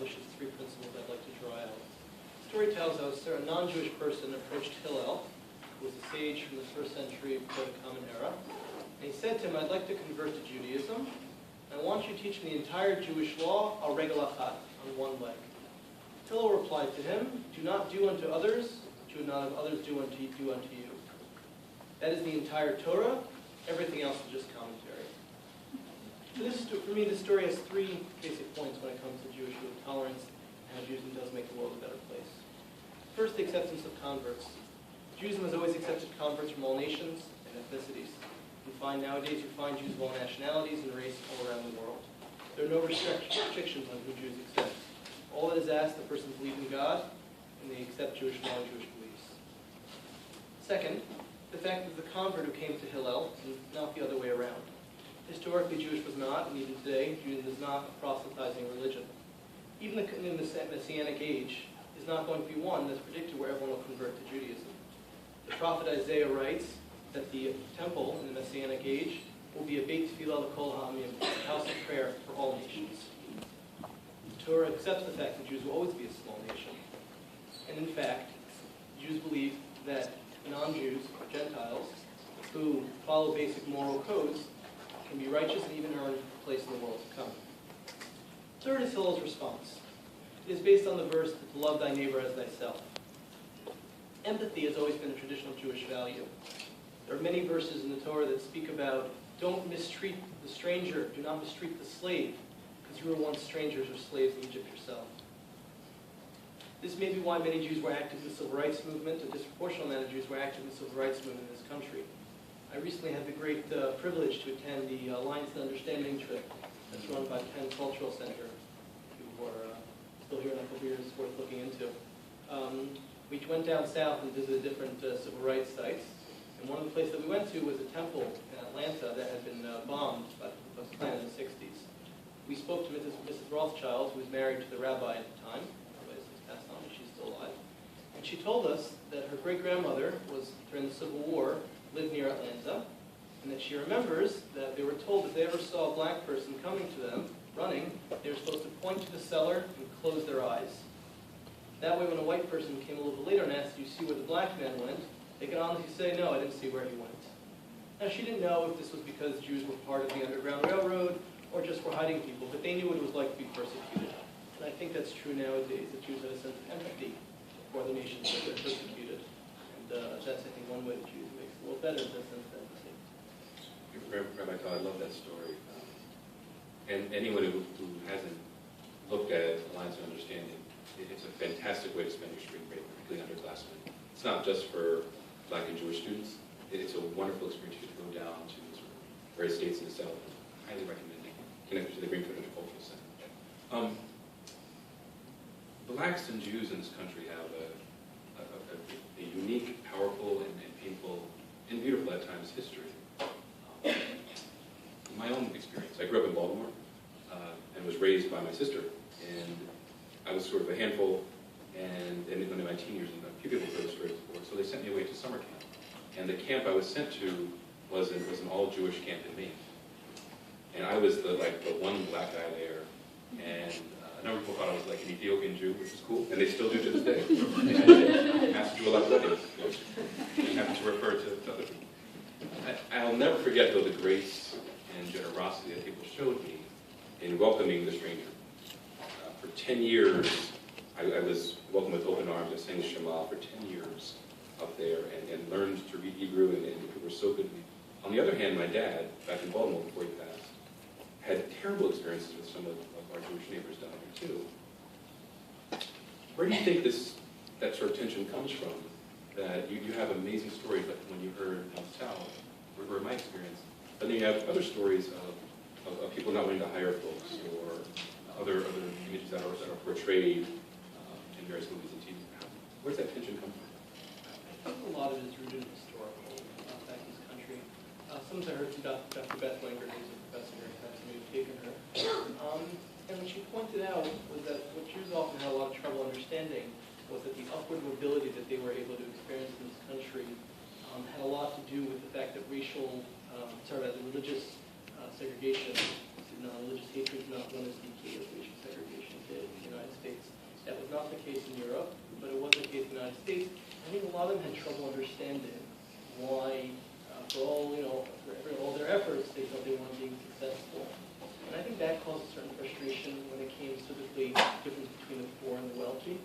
establishes 3 principles I'd like to draw out. The story tells us a non-Jewish person approached Hillel, who was a sage from the 1st century before the Common Era, and he said to him, "I'd like to convert to Judaism. I want you to teach me the entire Jewish law, al regel achat, on one leg." Hillel replied to him, "Do not do unto others, do not have others do unto you." That is the entire Torah. Everything else is just commentary. So for me, this story has 3 basic points when it comes to Jewish tolerance and how Judaism does make the world a better place. First, the acceptance of converts. Judaism has always accepted converts from all nations and ethnicities. Nowadays you find Jews of all nationalities and race all around the world. There are no restrictions on who Jews accept. All that is asked, the person believes in God, and they accept Jewish law and Jewish beliefs. Second, the fact that the convert who came to Hillel, and not the other way around. Historically, Jewish was not, and even today, Judaism is not a proselytizing religion. Even in the Messianic age is not going to be one that's predicted where everyone will convert to Judaism. The prophet Isaiah writes that the temple in the Messianic age will be a Beit Tefillah l'kol ha'amim, a house of prayer for all nations. The Torah accepts the fact that Jews will always be a small nation. And in fact, Jews believe that non-Jews, Gentiles, who follow basic moral codes, can be righteous and even earn a place in the world to come. Third is Hillel's response. It is based on the verse, to love thy neighbor as thyself. Empathy has always been a traditional Jewish value. There are many verses in the Torah that speak about don't mistreat the stranger, do not mistreat the slave, because you were once strangers or slaves in Egypt yourself. This may be why many Jews were active in the civil rights movement. A disproportionate amount of Jews were active in the civil rights movement in this country. I recently had the great privilege to attend the Alliance to Understanding trip that's run by Penn Cultural Center, who are still here in a couple of years, worth looking into. We went down south and visited different civil rights sites. And one of the places that we went to was a temple in Atlanta that had been bombed by the Klan in the 60s. We spoke to Mrs. Rothschild, who was married to the rabbi at the time. Passed on, but she's still alive. And she told us that her great-grandmother was, during the Civil War, lived near Atlanta, and that she remembers that they were told if they ever saw a black person coming to them, running, they were supposed to point to the cellar and close their eyes. That way, when a white person came a little bit later and asked, "Do you see where the black man went?" they could honestly say, "No, I didn't see where he went." Now, she didn't know if this was because Jews were part of the Underground Railroad or just were hiding people, but they knew what it was like to be persecuted. And I think that's true nowadays, that Jews have a sense of empathy for the nations that they're persecuted. And that's, I think, one way that Jews makes the world better, is that sense of empathy. Rabbi Tal, I love that story. And anyone who hasn't looked at Alliance of Understanding, it's a fantastic way to spend your spring break, particularly underclassmen. It's not just for Black and Jewish students. It's a wonderful experience to go down to various states in the South. I highly recommend it. Connected to the Greenfield Intercultural Center. Blacks and Jews in this country have a unique, powerful, and painful, and beautiful at times, history. My own experience, I grew up in Baltimore and was raised by my sister, and I was sort of a handful, and in my teen years, a few people heard the story before, so they sent me away to summer camp. And the camp I was sent to was an all-Jewish camp in Maine. And I was the one black guy there, and a number of people thought I was like an Ethiopian Jew, which is cool, and they still do to this day. And I have to do a lot of weddings, and happen to refer to other people. I'll never forget, though, the grace and generosity that people showed me in welcoming the stranger. For 10 years, I was welcomed with open arms. I sang the Shema for 10 years up there and learned to read Hebrew, and people were so good to me. On the other hand, my dad, back in Baltimore before he passed, had terrible experiences with some of our Jewish neighbors down there too. Where do you think that sort of tension comes from? That you have amazing stories like the one you heard in the South, or my experience, but then you have other stories of people not wanting to hire folks, or other images that are portrayed in various movies and TV. Where's that tension come from? I think a lot of it is rooted in historical back in this country. Sometimes I heard from Dr. Beth Wenger, who's a professor here, and we've taken her. And what she pointed out was that what Jews often had a lot of trouble understanding was that the upward mobility that they were able to experience in this country had a lot to do with the fact that the religious segregation, religious hatred is not run as deeply as racial segregation did in the United States. United States, I think a lot of them had trouble understanding why, for all, for all their efforts, they felt they weren't being successful. And I think that caused a certain frustration when it came to the difference between the poor and the wealthy.